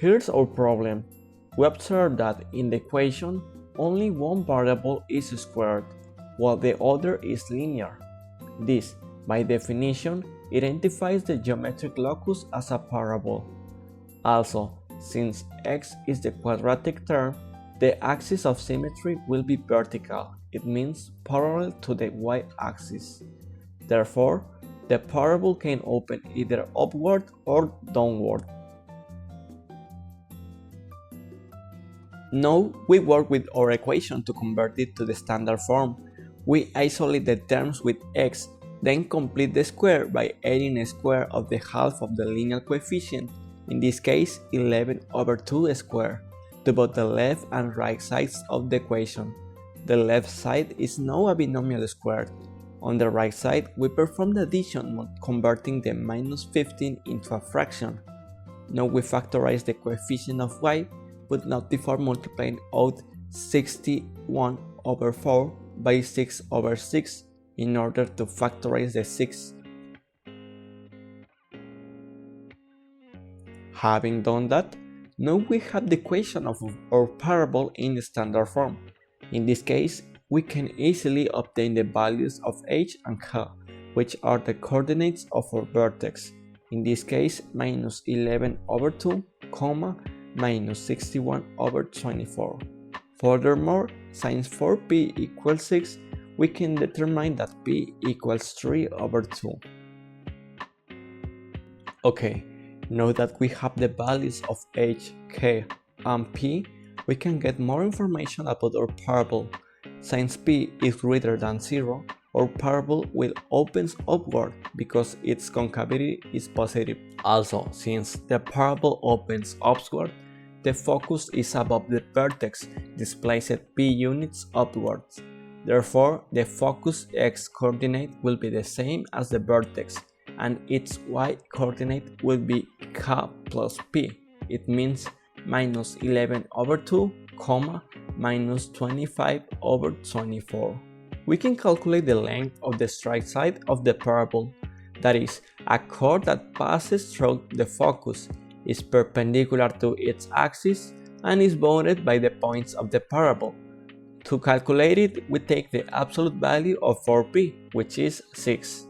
Here's our problem. We observe that in the equation, only one variable is squared, while the other is linear. This, by definition, identifies the geometric locus as a parabole. Also, since x is the quadratic term, the axis of symmetry will be vertical. It means parallel to the y-axis. Therefore, the parabole can open either upward or downward. Now we work with our equation to convert it to the standard form. We isolate the terms with x, then complete the square by adding a square of the half of the linear coefficient, in this case 11/2 squared, to both the left and right sides of the equation. The left side is now a binomial squared. On the right side, we perform the addition, converting the -15 into a fraction. Now we factorize the coefficient of y, but not before multiplying out 61/4 by 6/6 in order to factorize the 6. Having done that, now we have the equation of our parabole in the standard form. In this case, we can easily obtain the values of h and k, which are the coordinates of our vertex. In this case, -11/2, -61/24. Furthermore, since 4p equals 6, we can determine that p equals 3/2. Okay, now that we have the values of h, k, and p, we can get more information about our parabole. Since p is greater than 0, our parabole will open upward because its concavity is positive. Also, since the parabole opens upward, the focus is above the vertex, displaced p units upwards. Therefore, the focus x coordinate will be the same as the vertex, and its y coordinate will be k plus p. It means -11/2, -25/24. We can calculate the length of the straight side of the parabole, that is, a chord that passes through the focus, is perpendicular to its axis, and is bounded by the points of the parabole. To calculate it, we take the absolute value of 4p, which is 6.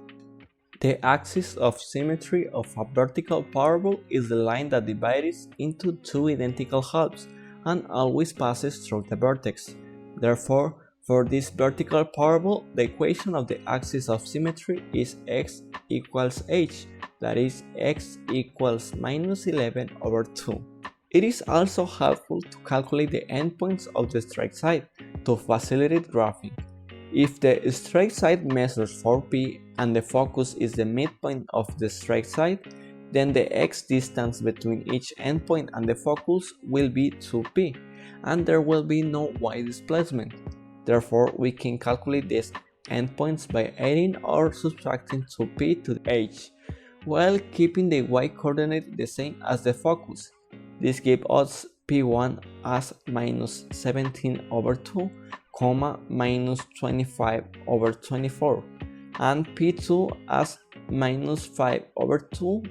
The axis of symmetry of a vertical parabole is the line that divides into two identical halves and always passes through the vertex. Therefore, for this vertical parabole, the equation of the axis of symmetry is x equals h, that is, x equals -11/2. It is also helpful to calculate the endpoints of the straight side to facilitate graphing. If the straight side measures 4p and the focus is the midpoint of the straight side, then the x distance between each endpoint and the focus will be 2p, and there will be no y displacement. Therefore, we can calculate these endpoints by adding or subtracting 2p to h, while keeping the y coordinate the same as the focus. This gives us p1 as -17/2, -25/24, and p2 as -5/2,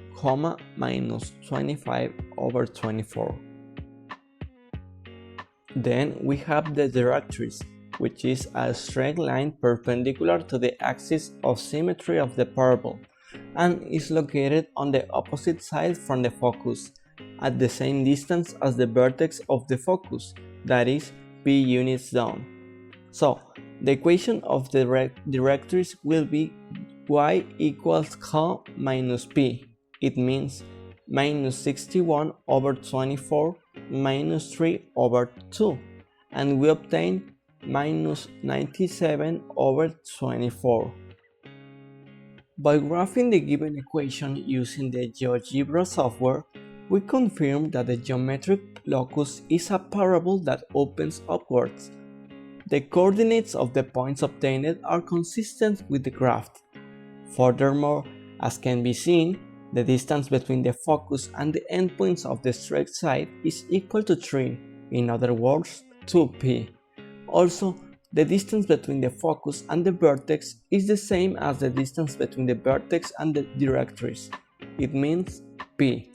-25/24. Then we have the directrix, which is a straight line perpendicular to the axis of symmetry of the parabole, and is located on the opposite side from the focus, at the same distance as the vertex of the focus, that is, p units down. So, the equation of the directrix will be y equals k minus p. It means -61/24 -3/2, and we obtain -97/24. By graphing the given equation using the GeoGebra software, we confirm that the geometric locus is a parabole that opens upwards. The coordinates of the points obtained are consistent with the graph. Furthermore, as can be seen, the distance between the focus and the endpoints of the straight side is equal to 3, in other words, 2p. Also, the distance between the focus and the vertex is the same as the distance between the vertex and the directrix. It means p.